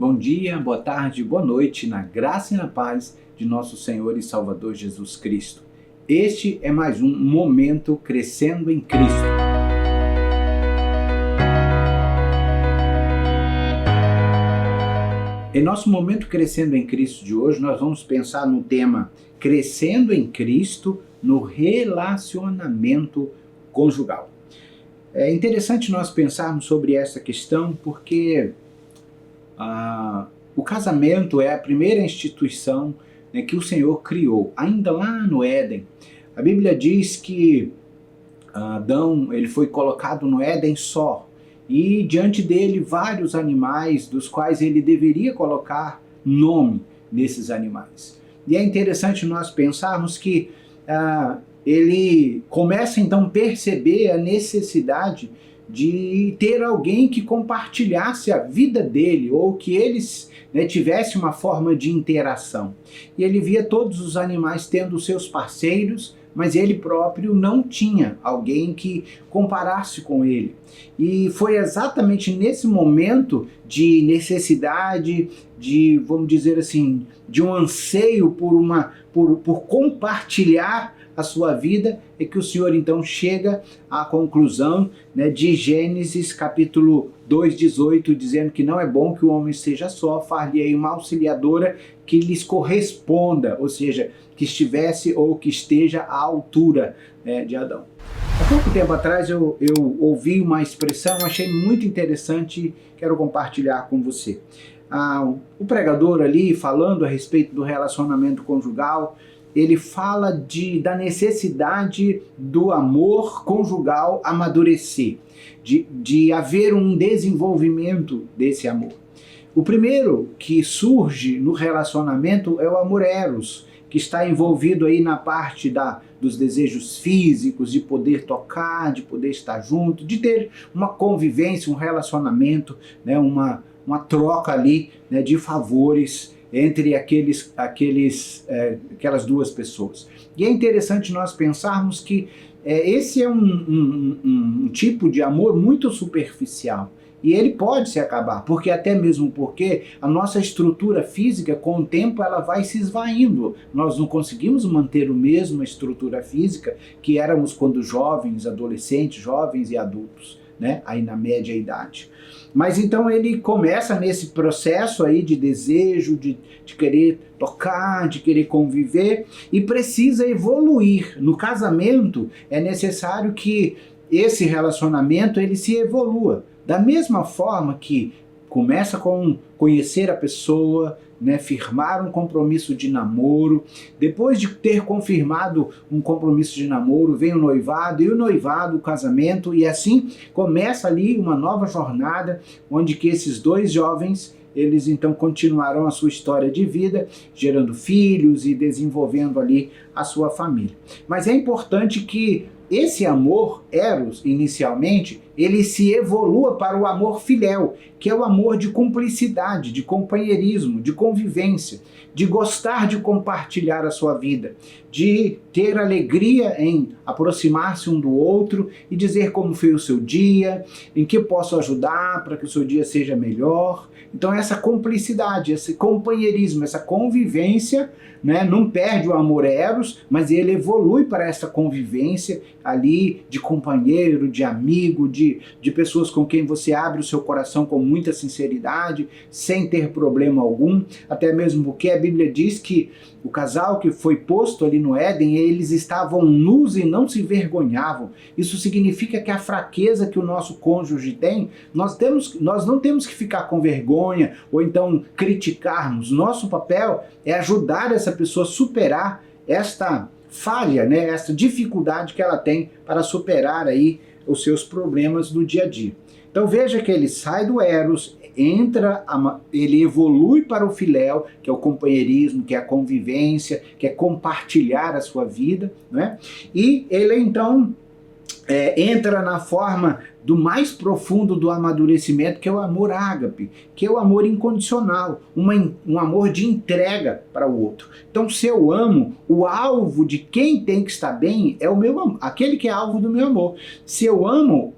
Bom dia, boa tarde, boa noite, na graça e na paz de nosso Senhor e Salvador Jesus Cristo. Este é mais um Momento Crescendo em Cristo. Em nosso Momento Crescendo em Cristo de hoje, nós vamos pensar no tema Crescendo em Cristo no relacionamento conjugal. É interessante nós pensarmos sobre essa questão porque o casamento é a primeira instituição, né, que o Senhor criou, ainda lá no Éden. A Bíblia diz que Adão ele foi colocado no Éden só, e diante dele vários animais, dos quais ele deveria colocar nome nesses animais. E é interessante nós pensarmos que ele começa então a perceber a necessidade de ter alguém que compartilhasse a vida dele, ou que eles tivesse uma forma de interação. E ele via todos os animais tendo seus parceiros, mas ele próprio não tinha alguém que comparasse com ele. E foi exatamente nesse momento de necessidade, de, vamos dizer assim, de um anseio por compartilhar a sua vida, é que o Senhor então chega à conclusão de Gênesis capítulo 2:18, dizendo que não é bom que o homem esteja só, far-lhe-ei uma auxiliadora que lhes corresponda, ou seja, que estivesse ou que esteja à altura de Adão. Há pouco tempo atrás eu ouvi uma expressão, achei muito interessante, quero compartilhar com você. O pregador ali, falando a respeito do relacionamento conjugal, ele fala da necessidade do amor conjugal amadurecer, de haver um desenvolvimento desse amor. O primeiro que surge no relacionamento é o amor eros, que está envolvido aí na parte dos desejos físicos, de poder tocar, de poder estar junto, de ter uma convivência, um relacionamento, uma troca ali de favores entre aquelas duas pessoas. E é interessante nós pensarmos que esse é um tipo de amor muito superficial. E ele pode se acabar, até mesmo porque a nossa estrutura física, com o tempo, ela vai se esvaindo. Nós não conseguimos manter a mesma estrutura física que éramos quando jovens, adolescentes, jovens e adultos, aí na média idade. Mas então ele começa nesse processo aí de desejo, de querer tocar, de querer conviver, e precisa evoluir. No casamento é necessário que esse relacionamento ele se evolua. Da mesma forma que começa com conhecer a pessoa, firmar um compromisso de namoro. Depois de ter confirmado um compromisso de namoro, vem o noivado, e o noivado, o casamento, e assim começa ali uma nova jornada, onde que esses dois jovens, eles então continuarão a sua história de vida, gerando filhos e desenvolvendo ali a sua família. Mas é importante que esse amor, eros, inicialmente, ele se evolua para o amor filéu, que é o amor de cumplicidade, de companheirismo, de convivência, de gostar de compartilhar a sua vida, de ter alegria em aproximar-se um do outro e dizer como foi o seu dia, em que posso ajudar para que o seu dia seja melhor. Então essa cumplicidade, esse companheirismo, essa convivência, não perde o amor eros, mas ele evolui para essa convivência ali de companheiro, de amigo, de pessoas com quem você abre o seu coração com muita sinceridade, sem ter problema algum, até mesmo porque a Bíblia diz que o casal que foi posto ali no Éden, eles estavam nus e não se vergonhavam. Isso significa que a fraqueza que o nosso cônjuge tem, nós não temos que ficar com vergonha ou então criticarmos. Nosso papel é ajudar essa pessoa a superar esta falha, essa dificuldade que ela tem para superar aí os seus problemas do dia a dia. Então veja que ele sai do eros, ele evolui para o filéu, que é o companheirismo, que é a convivência, que é compartilhar a sua vida, e ele então entra na forma do mais profundo do amadurecimento, que é o amor ágape, que é o amor incondicional, um amor de entrega para o outro. Então, se eu amo, o alvo de quem tem que estar bem é o meu amor, aquele que é alvo do meu amor. Se eu amo,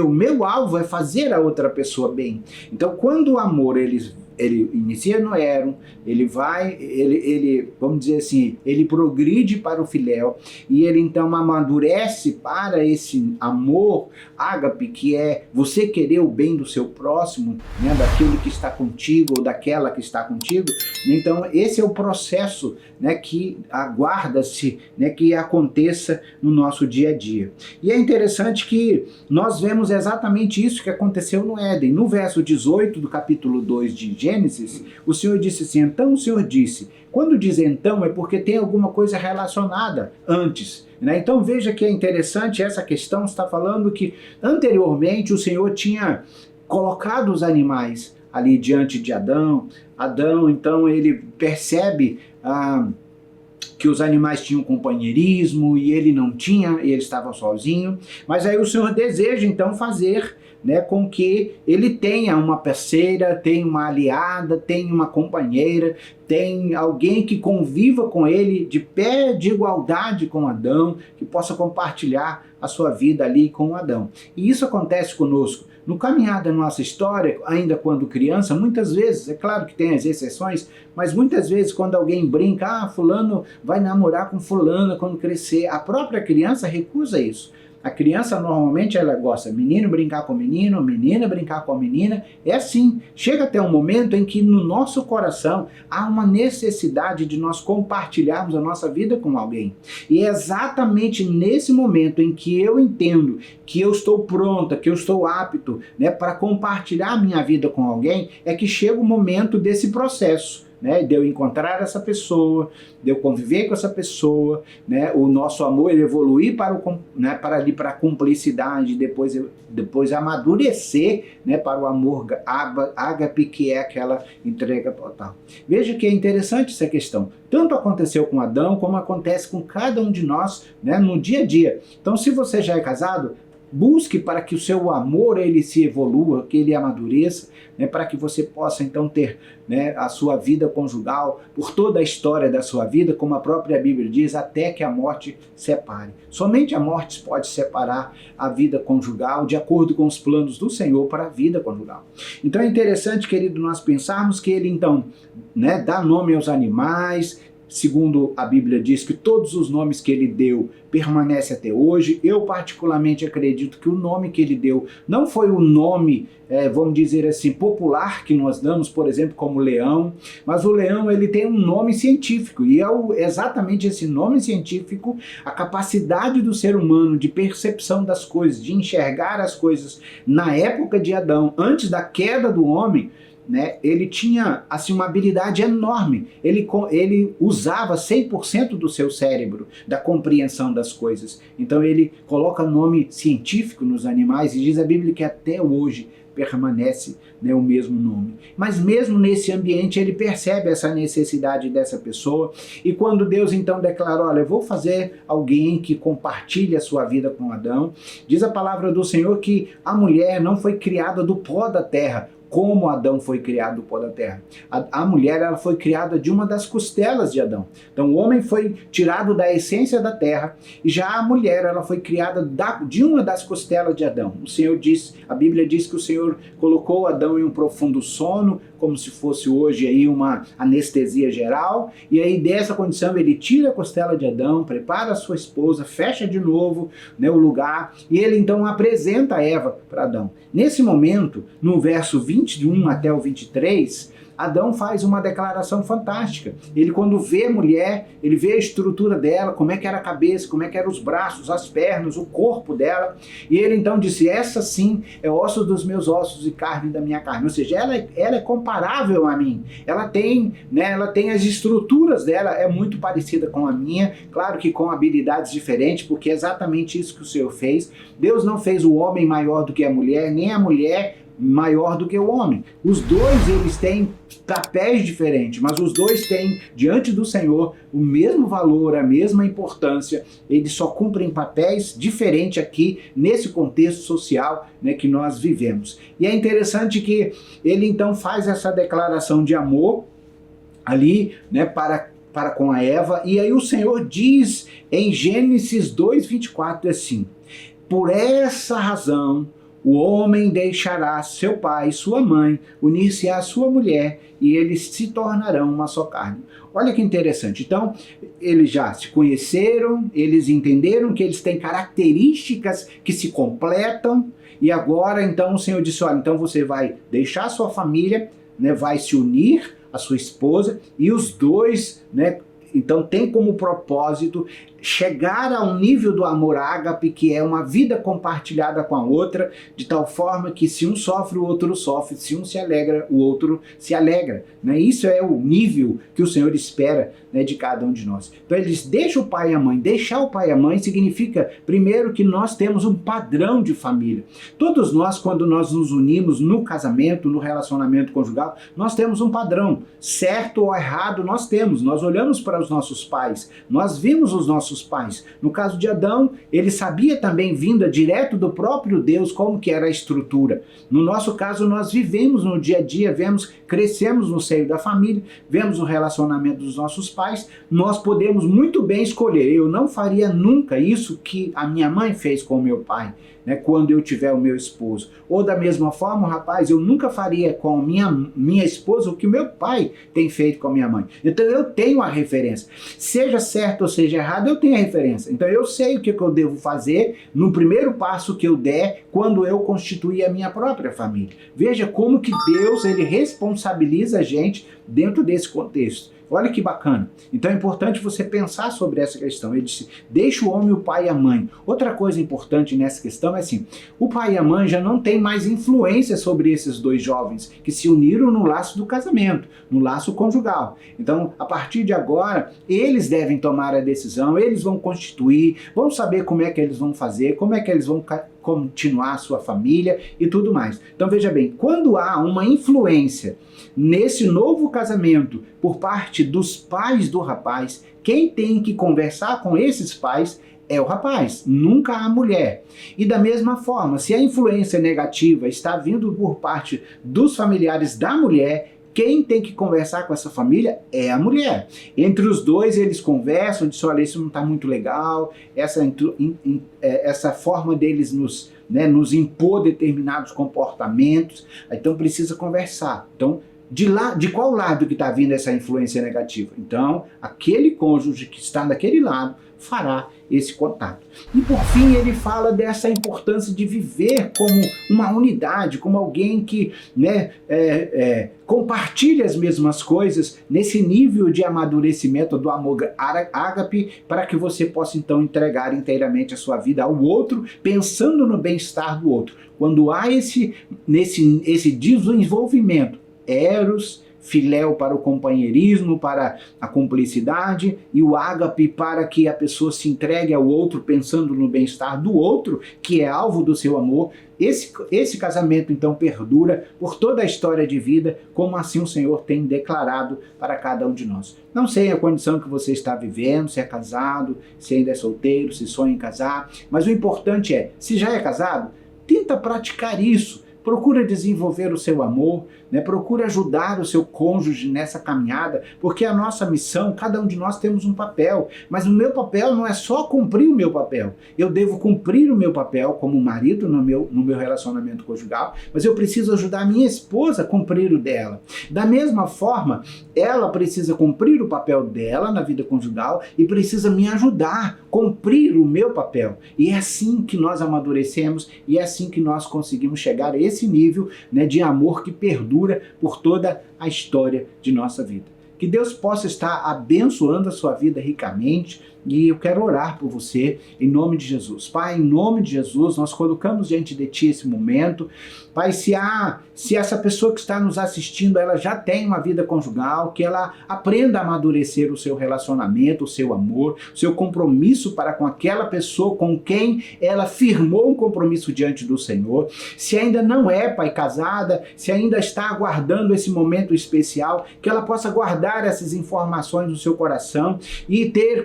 meu alvo é fazer a outra pessoa bem. Então, quando o amor ele inicia no Eron, vamos dizer assim, ele progride para o filéu, e ele então amadurece para esse amor ágape, que é você querer o bem do seu próximo, né, daquele que está contigo ou daquela que está contigo. Então esse é o processo, né, que aguarda-se, né, que aconteça no nosso dia a dia. E é interessante que nós vemos exatamente isso que aconteceu no Éden. No verso 18 do capítulo 2 de Gênesis, o Senhor disse assim: então o Senhor disse. Quando diz então, é porque tem alguma coisa relacionada antes, né? Então veja que é interessante essa questão, está falando que anteriormente o Senhor tinha colocado os animais ali diante de Adão. Adão, então, ele percebe que os animais tinham companheirismo e ele não tinha, e ele estava sozinho. Mas aí o Senhor deseja então fazer, né, com que ele tenha uma parceira, tenha uma aliada, tenha uma companheira, tem alguém que conviva com ele de pé de igualdade com Adão, que possa compartilhar a sua vida ali com Adão. E isso acontece conosco. No caminhar da nossa história, ainda quando criança, muitas vezes, é claro que tem as exceções, mas muitas vezes quando alguém brinca, fulano vai namorar com fulana quando crescer, a própria criança recusa isso. A criança normalmente ela gosta menino brincar com menino, menina brincar com menina. É assim, chega até um momento em que no nosso coração há uma necessidade de nós compartilharmos a nossa vida com alguém. E é exatamente nesse momento em que eu entendo que eu estou pronta, que eu estou apto, né, para compartilhar a minha vida com alguém, é que chega o momento desse processo. Né, de eu encontrar essa pessoa, de eu conviver com essa pessoa, né, o nosso amor ele evoluir para a cumplicidade, depois amadurecer, né, para o amor ágape, que é aquela entrega total. Veja que é interessante essa questão. Tanto aconteceu com Adão, como acontece com cada um de nós, né, no dia a dia. Então, se você já é casado, busque para que o seu amor ele se evolua, que ele amadureça, né, para que você possa então ter, né, a sua vida conjugal por toda a história da sua vida, como a própria Bíblia diz, até que a morte separe. Somente a morte pode separar a vida conjugal de acordo com os planos do Senhor para a vida conjugal. Então é interessante, querido, nós pensarmos que ele então, né, dá nome aos animais. Segundo a Bíblia diz que todos os nomes que ele deu permanecem até hoje. Eu particularmente acredito que o nome que ele deu não foi o nome, vamos dizer assim, popular que nós damos, por exemplo, como leão, mas o leão ele tem um nome científico, e é exatamente esse nome científico, a capacidade do ser humano de percepção das coisas, de enxergar as coisas na época de Adão, antes da queda do homem, né, ele tinha assim, uma habilidade enorme, ele usava 100% do seu cérebro, da compreensão das coisas. Então ele coloca nome científico nos animais e diz a Bíblia que até hoje permanece, né, o mesmo nome. Mas mesmo nesse ambiente ele percebe essa necessidade dessa pessoa, e quando Deus então declara, olha, eu vou fazer alguém que compartilhe a sua vida com Adão, diz a palavra do Senhor que a mulher não foi criada do pó da terra, como Adão foi criado do pó da terra. A mulher ela foi criada de uma das costelas de Adão. Então o homem foi tirado da essência da terra, e já a mulher ela foi criada de uma das costelas de Adão. O Senhor diz, a Bíblia diz que o Senhor colocou Adão em um profundo sono, como se fosse hoje aí uma anestesia geral, e aí dessa condição ele tira a costela de Adão, prepara a sua esposa, fecha de novo, né, o lugar, e ele então apresenta Eva para Adão. Nesse momento, no verso 21 até o 23, Adão faz uma declaração fantástica. Ele, quando vê a mulher, ele vê a estrutura dela, como é que era a cabeça, como é que eram os braços, as pernas, o corpo dela, e ele então disse, essa sim é osso dos meus ossos e carne da minha carne. Ou seja, ela é comparável a mim. Ela tem, né, ela tem as estruturas dela, é muito parecida com a minha, claro que com habilidades diferentes, porque é exatamente isso que o Senhor fez. Deus não fez o homem maior do que a mulher, nem a mulher maior do que o homem. Os dois, eles têm papéis diferentes, mas os dois têm, diante do Senhor, o mesmo valor, a mesma importância. Eles só cumprem papéis diferentes aqui, nesse contexto social, né, que nós vivemos. E é interessante que ele então faz essa declaração de amor ali, né, para com a Eva, e aí o Senhor diz em Gênesis 2:24 assim: por essa razão o homem deixará seu pai e sua mãe, unir-se à sua mulher, e eles se tornarão uma só carne. Olha que interessante. Então, eles já se conheceram, eles entenderam que eles têm características que se completam, e agora então o Senhor disse: olha, então você vai deixar sua família, né, vai se unir à sua esposa, e os dois, né, então tem como propósito chegar ao nível do amor ágape, que é uma vida compartilhada com a outra, de tal forma que se um sofre, o outro sofre, se um se alegra, o outro se alegra. Né? Isso é o nível que o Senhor espera, né, de cada um de nós. Então ele diz: deixa o pai e a mãe. Deixar o pai e a mãe significa, primeiro, que nós temos um padrão de família. Todos nós, quando nós nos unimos no casamento, no relacionamento conjugal, nós temos um padrão. Certo ou errado nós temos. Nós olhamos para os nossos pais, nós vimos os nossos pais. No caso de Adão, ele sabia também, vinda direto do próprio Deus, como que era a estrutura. No nosso caso, nós vivemos no dia a dia, crescemos no seio da família, vemos o relacionamento dos nossos pais, nós podemos muito bem escolher. Eu não faria nunca isso que a minha mãe fez com o meu pai, né, quando eu tiver o meu esposo. Ou da mesma forma, rapaz, eu nunca faria com minha esposa o que meu pai tem feito com a minha mãe. Então eu tenho a referência. Seja certo ou seja errado, eu tenho a referência. Então eu sei o que eu devo fazer no primeiro passo que eu der quando eu constituir a minha própria família. Veja como que Deus, ele responsabiliza a gente dentro desse contexto. Olha que bacana. Então é importante você pensar sobre essa questão. Ele disse: deixa o homem, o pai e a mãe. Outra coisa importante nessa questão é assim: o pai e a mãe já não têm mais influência sobre esses dois jovens que se uniram no laço do casamento, no laço conjugal. Então, a partir de agora, eles devem tomar a decisão, eles vão constituir, vão saber como é que eles vão fazer, como é que eles vão continuar a sua família e tudo mais. Então veja bem, quando há uma influência nesse novo casamento por parte dos pais do rapaz, quem tem que conversar com esses pais é o rapaz, nunca a mulher. E da mesma forma, se a influência negativa está vindo por parte dos familiares da mulher, quem tem que conversar com essa família é a mulher. Entre os dois, eles conversam, dizem: olha, isso não está muito legal, essa forma deles nos impor determinados comportamentos, então precisa conversar. Então, de qual lado que está vindo essa influência negativa? Então, aquele cônjuge que está daquele lado fará esse contato. E por fim, ele fala dessa importância de viver como uma unidade, como alguém que, né, compartilha as mesmas coisas nesse nível de amadurecimento do amor ágape, para que você possa então entregar inteiramente a sua vida ao outro, pensando no bem-estar do outro. Quando há esse desenvolvimento, eros, filéu para o companheirismo, para a cumplicidade, e o ágape para que a pessoa se entregue ao outro pensando no bem-estar do outro, que é alvo do seu amor. Esse casamento então perdura por toda a história de vida, como assim o Senhor tem declarado para cada um de nós. Não sei a condição que você está vivendo, se é casado, se ainda é solteiro, se sonha em casar, mas o importante é, se já é casado, tenta praticar isso. Procura desenvolver o seu amor, né? Procura ajudar o seu cônjuge nessa caminhada, porque a nossa missão, cada um de nós temos um papel, mas o meu papel não é só cumprir o meu papel. Eu devo cumprir o meu papel como marido no meu relacionamento conjugal, mas eu preciso ajudar a minha esposa a cumprir o dela. Da mesma forma, ela precisa cumprir o papel dela na vida conjugal e precisa me ajudar a cumprir o meu papel. E é assim que nós amadurecemos e é assim que nós conseguimos chegar a esse nível, né, de amor que perdura por toda a história de nossa vida. Que Deus possa estar abençoando a sua vida ricamente, E eu quero orar por você em nome de Jesus. Pai, em nome de Jesus, nós colocamos diante de Ti esse momento. Pai, se essa pessoa que está nos assistindo, ela já tem uma vida conjugal, que ela aprenda a amadurecer o seu relacionamento, o seu amor, o seu compromisso para com aquela pessoa com quem ela firmou um compromisso diante do Senhor. Se ainda não é, Pai, casada, se ainda está aguardando esse momento especial, que ela possa guardar essas informações no seu coração e ter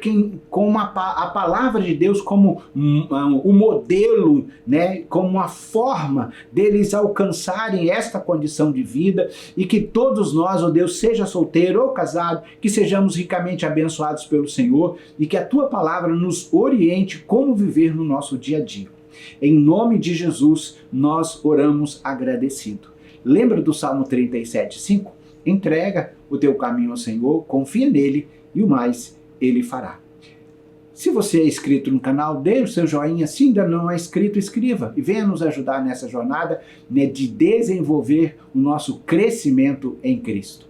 a palavra de Deus como o modelo, né, como a forma deles alcançarem esta condição de vida, e que todos nós, ó Deus, seja solteiro ou casado, que sejamos ricamente abençoados pelo Senhor e que a Tua palavra nos oriente como viver no nosso dia a dia. Em nome de Jesus, nós oramos agradecido. Lembra do Salmo 37:5? Entrega o teu caminho ao Senhor, confia nele e o mais Ele fará. Se você é inscrito no canal, dê o seu joinha. Se ainda não é inscrito, inscreva e venha nos ajudar nessa jornada, né, de desenvolver o nosso crescimento em Cristo.